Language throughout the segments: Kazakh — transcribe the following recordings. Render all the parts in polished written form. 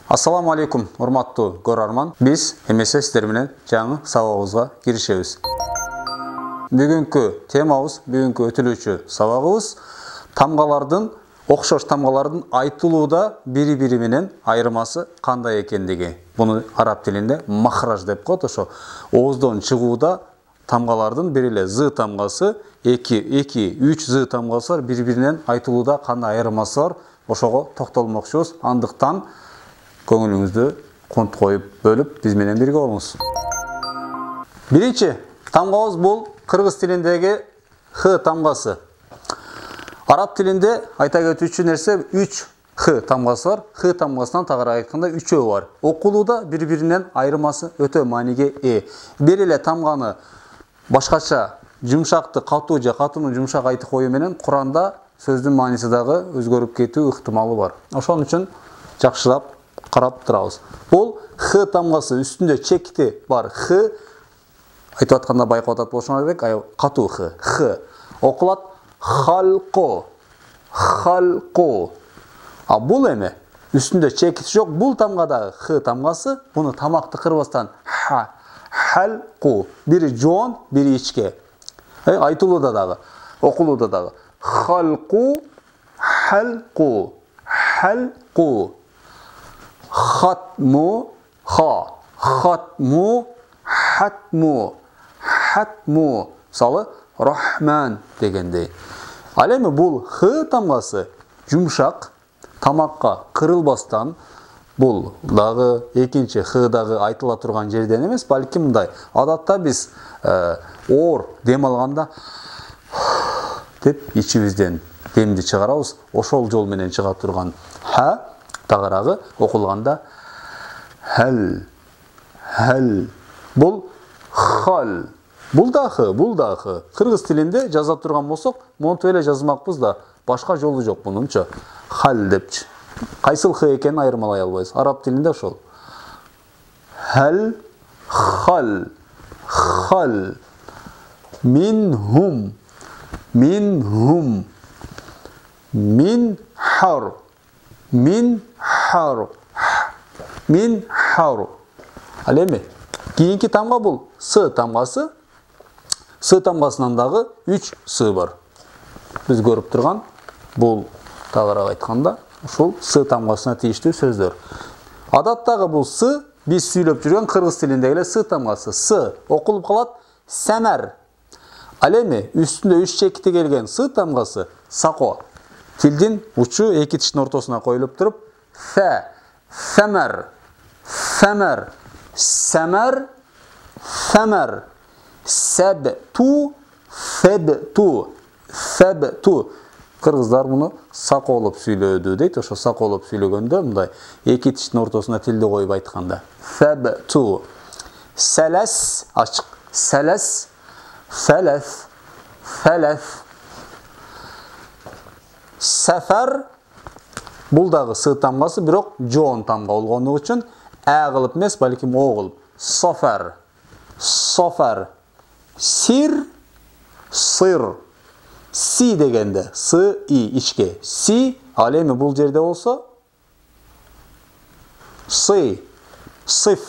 Assalamu alaikum, урматтуу көрөрман. Биз эмесе сиздер менен жаңы сабагыбызга киришебиз. Бүгүнкү темабыз, бүгүнкү өтүлүүчү сабагыбыз тамгалардын, окшош тамгалардын айтылууда бири-бири менен айырмасы кандай экендиги. Буну араб тилинде махраж деп коет. Ошо ооздон чыгууда тамгалардын бир эле з тамгасы, 2-3 з тамгасы бар, бири-биринен айтылууда кандай айырмасы бар, ошого токтолмокчубуз. Андыктан көңүлүңүздү конт коюп бөлүп биз менен бирге болуңуз. Биринчи тамгабыз бул кыргыз тилиндеги х тамгасы. Араб тилинде айта кетүүчү нерсе 3 х тамгасы бар. Х тамгасынан тагыраак айтканда 3-өө бар. Окулууда бири-биринен айырмасы өтө мааниге ээ. Бир эле тамганы башкача жумшакты катуу же катууну жумшак айтып коюу менен Куранда сөздүн мааниси дагы өзгөрүп кетүү ыктымалы бар. Ошон үчүн жакшылап карап турабыз. Бул х тамгасы үстүндө чекти бар. Х айтып атканда байкап атат болушуңар керек. Катуу х. Х окулат халко. Халко. А бул эме үстүндө чекити жок. Бул тамгадагы х тамгасы буну тамакты кырбастан ха. Халку. Бири жоон, бири ичке. Айтылууда дагы, окулууда дагы. Халку, халку, халку. Хатму, ха. Хатму, хатму, хатму. Салы Рахман дегендей. Ал эми бул х тамгасы жумшак, тамакка кырылбастан, бул дагы экинчи х дагы айтыла турган жерден эмес, балки мындай. Адатта биз оор дем алганда деп ичибизден демди чыгарабыз. Ошол жол менен чыга турган ха тагыраагы окулганда хал. Хал. Бул хал. Бул да х, бул да х. Кыргыз тилинде жаза турган болсок, монтип эле жазмакпыз да, башка жолу жок бунунча. Хал депчи. Кайсыл х экенин айырмалай албайбыз. Араб тилинде ошол. Хал, хал, хал. Минхум, минхум. Min har. Min har. Min har. Ал эми кийинки тамга бул с тамгасы. С тамгасынан дагы 3 с бар. Биз көрүп турган бул тагыраак айтканда ушул с тамгасына тийиштүү сөздөр. Адаттагы бул с биз сүйлөп жүргөн кыргыз тилиндеги эле с тамгасы. С окулуп калат сәмәр. Ал эми үстүндө 3 чекити келген с тамгасы сако. Тилдин учу эки тиштин ортосуна коюлуп туруп фә, фәмәр, фәмәр, сәмәр, фәмәр, сәбту, фәбту, фәбту. Кыргыздар муну саколуп сүйлөдү дейт. Ошо саколуп сүйлөгөндө мындай эки тиштин ортосуна тилди коюп айтканда фәбту. Сәләс ачык, сәләс, фәләс, фәләс. Сәфәр бул дагы с тамгасы, бирок жоон тамга болгондугу үчүн ә кылып эмес, балким о кылып. Софар, софар. Сир, сыр. Си дегенде с и ичке. Си, ал эми бул жерде болсо сы, сыф,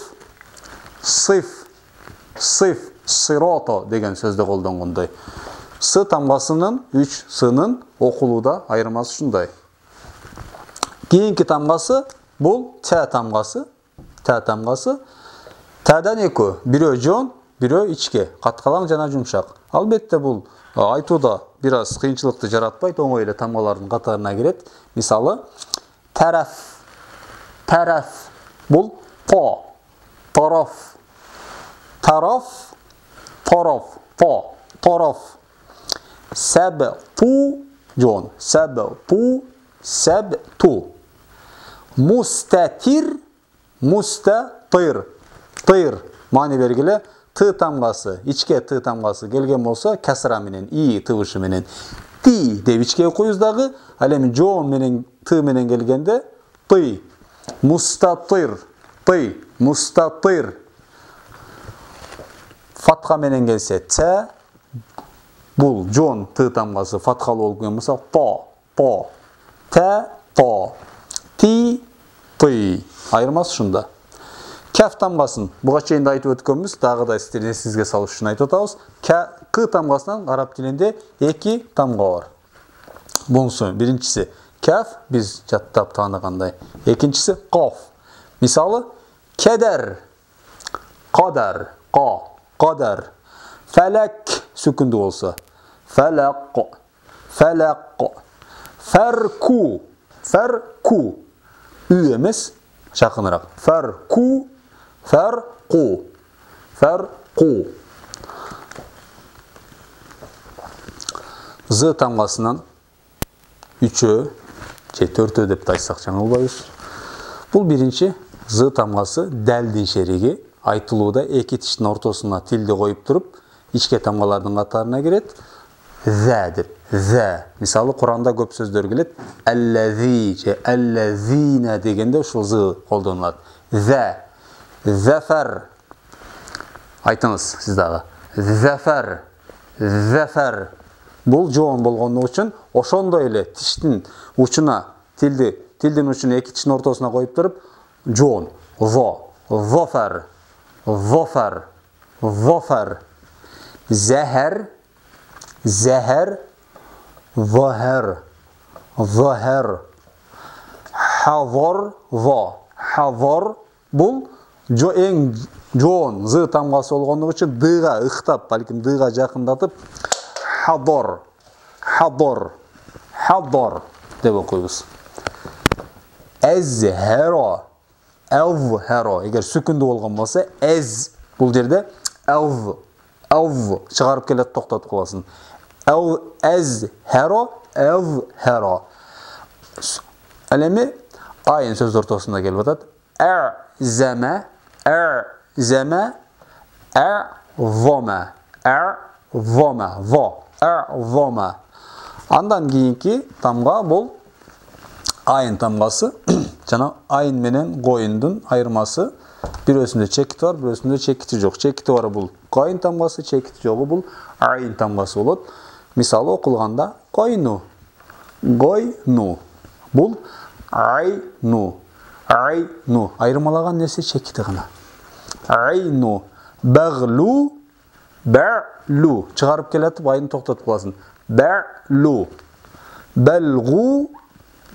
сыф, сыф, сырото деген сөздө колдонгондой. С тамгасынын 3 сынын окулууда айырмасы ушундай. Кийинки тамгасы бул т тамгасы. Т тамгасы. Тадан экөө, бирөө жоон, бирөө ичке, каткалаң жана жумшак. Албетте бул айтууда бир аз кыйынчылыкты жаратпайт, оңой эле тамгалардын катарына кирет. Мисалы, тараф. Тараф бул по, тараф. Тараф, тараф, по, тараф. Сәбту жоон, сәбту, сәбту. Мустатир, мустатир. Тыр маани бергиле т тамгасы, ичке т тамгасы келген болсо касра менен и тыбышы менен ти деп ичке окуйбуз дагы. Ал эми жоон менен т менен келгенде ты. Мустатир, ты, мустатир. Фатха менен келсе т. Бул жоон т тамгасы фатхалуу болуп келген болсо то, то, т, то. Ти, Ты. Айырмасы шунда. Кәф тамғасын бұға чейін де айтып өткенбіз, тағы да сіздерге есіңізге салу үшін айтып отырмыз. К тамғасынан араб тілінде 2 тамға бар. Бұнысы біріншісі кәф, біз жаттап танығандай. Екіншісі қоф. Мысалы, кәдәр, қадар, қадар. Фәләк сүкінді болса. Фәләқ, фәләқ. Фәрку, фәрку. Үй емес, жақынырақ. Фәрку, фәрқу, фәрқу. З тамғасынан 3-ө, 4-ө деп тайсақ жаңылбайыз. Бұл бірінші з тамғасы дәлдің шереге айтылуда 2 тіштің ортосына тілді қойып тұрып, ішке тамғалардың қатарына керет. Зә деп, зә. Мысалы, Құранда көп сөздер келет. Әлләзи, әлләзина дегенде ұшыл зы қолданылады. Зә, зәфәр. Айтыңыз сіздағы. Зәфәр, зәфәр. Бұл жоғын болғаны үшін, ошонда еле тіштің ұшына, тілдің ұшына 2 тіштің ортосына қойып тұрып, жоғын. Зо, зофәр, зофәр, зофәр. Зәхәр, зәхәр, зәхәр, зәхәр. Хавар, ва. Хавар, бұл ең жоғын, зы тамғасы олғандығы үшін дыға ұқтап, бәлкім дыға жақындатып, хадар, хадар, хадар деп оқиыз. Әзхәра, әвхәра. Егер сүкінді болған болса, әз бұл жерде әв, шығарып келет тоқтатып қаласын. Әзхәра, әвхәра. Әлемі айын сөз ортасында келіп атады. Әзәмә, әзәмә, әвома, әвома, ва, әвома. Андан кейінгі тамға бұл айын тамғасы. Жана айын менен қойындың айырмасы. Bir özünde çekiti var, bir özünde çekiti yok. Çekiti var бұл қойын тамғасы, çekiti жоғы бұл айын тамғасы болады. Мысалы оқылғанда қойну, қойну. Бұл айну, айну. Айырмалаған несі çekiti ғана. Айну, бәғлу, бәлу. Шығарып келетіп айын тоқтатып қаласын. Бәлу, бәлғу,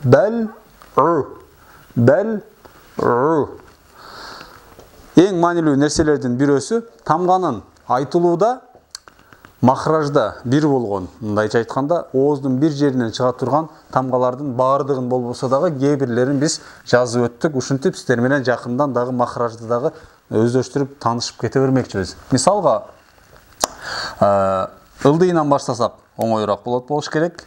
бәл'у, бәл'у. Ең мәнілі нәрселердің бірөсі тамғанын айтылуда махражда бір болған. Мұндайша айтқанда, оғыздың бір жерінен шыға тұрған тамғалардың бардығын болбоса дағы кейбірлерін біз жазып өттік. Ушынтіп сіздерменен жақындан дағы махражды дағы өздөштіріп танышып кете бермекшіміз. Мисалға, ылдыйынан баштасақ оңойырақ болуш керек.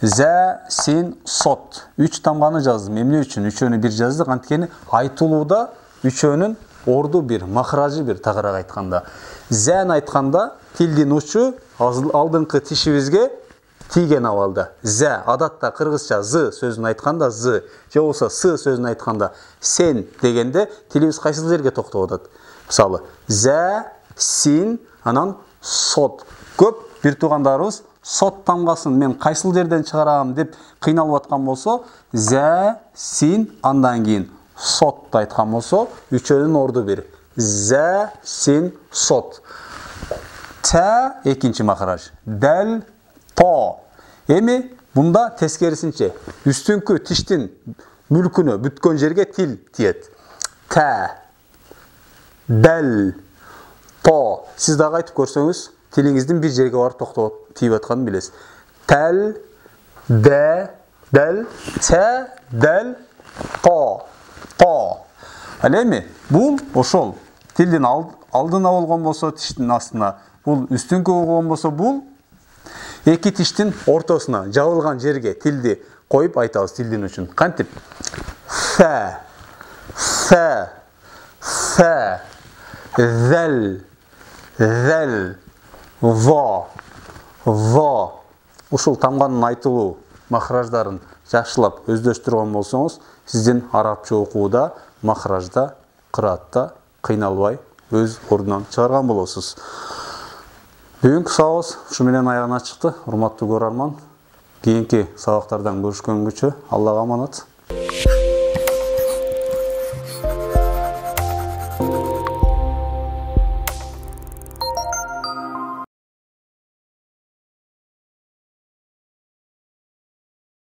Зә, син, сот. 3 тамғаны жаздым. Емне үшін 3-өні бір жаздық. Анткені айтылуда 3-өнің орду бір, махражы бір тағырақ айтқанда. Зән айтқанда тілдің ұшы алдыңқы тишімізге тиген авалда. Зә, адатта қырғызша зы сөзін айтқанда зы, же болса сы сөзін айтқанда сен дегенде тіліміз қайсыл жерге тоқтап отады. Мысалы, зә, син, анан сот. Көп бір туғандарымыз сот тамғасын мен қайсыл жерден шығарам деп қиналып атқан болса, зә, син, андан кейін сот айтқан болса, 3-өнің орды бір. Зә, син, сот. Тә, екінші махраж. Дәл, та. Эми, бұнда тескерісінше. Үстіңкі тіштің мүлкіні бүткөн жерге тіл тиет. Тә, дәл, та. Сіз дағы айтып көрсеңіз, тіліңіздің бір жерге барып тоқтап тиіп атқанын білесіз. Тәл, дә, дәл, тә, дәл, та. Әлеме, бұл ошол тілдің алдына болған болса тіштің астына, бұл үстіңкі болған болса бұл екі тіштің ортасына жабылған жерге тілді қойып айтамыз тілдің үшін. Қантип? Фә, зәл, ва. Ошол тамғанын айтылу махраждарын жақшылап өздөштірген болсаңыз, сізден арабча оқуда, махражда, қыратта қиналбай өз орнынан шығарған болосыз. Бүгінгі сабағымыз шуменен аяғына шықты. Урматтуу көрөрман, кийинки сабактардан көрүшкөнгүчө Аллага аманат.